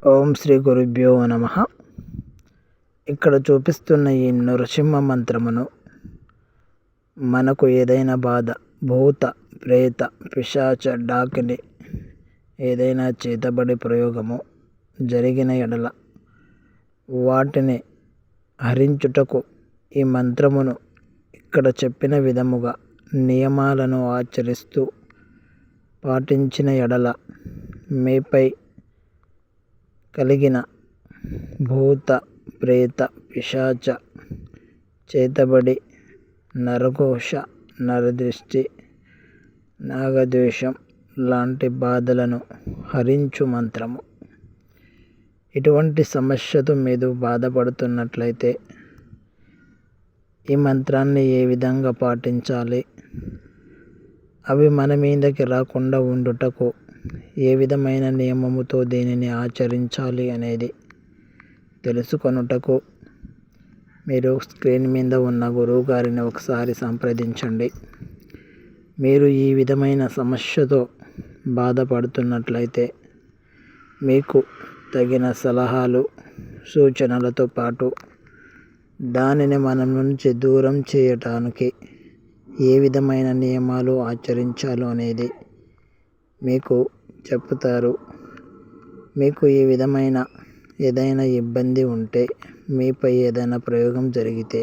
ఓం శ్రీ గురుభ్యో నమ. ఇక్కడ చూపిస్తున్న ఈ నృసింహ మంత్రమును మనకు ఏదైనా బాధ, భూత ప్రేత పిశాచ డాకిని ఏదైనా చేతబడి ప్రయోగము జరిగిన ఎడల వాటిని హరించుటకు ఈ మంత్రమును ఇక్కడ చెప్పిన విధముగా నియమాలను ఆచరిస్తూ పాటించిన ఎడల మీపై కలిగిన భూత ప్రేత పిశాచ చేతబడి, నరఘోష, నరదృష్టి, నాగద్వేషం లాంటి బాధలను హరించు మంత్రము. ఇటువంటి సమస్యతో మీరు బాధపడుతున్నట్లయితే ఈ మంత్రాన్ని ఏ విధంగా పాటించాలి, అవి మన మీదకి రాకుండా ఉండుటకు ఏ విధమైన నియమముతో దీనిని ఆచరించాలి అనేది తెలుసుకొనుటకు మీరు స్క్రీన్ మీద ఉన్న గురువు గారిని ఒకసారి సంప్రదించండి. మీరు ఈ విధమైన సమస్యతో బాధపడుతున్నట్లయితే మీకు తగిన సలహాలు, సూచనలతో పాటు దానిని మన నుంచి దూరం చేయటానికి ఏ విధమైన నియమాలు ఆచరించాలో అనేది మీకు చెప్తారు. మీకు ఈ విధమైన ఏదైనా ఇబ్బంది ఉంటే, మీపై ఏదైనా ప్రయోగం జరిగితే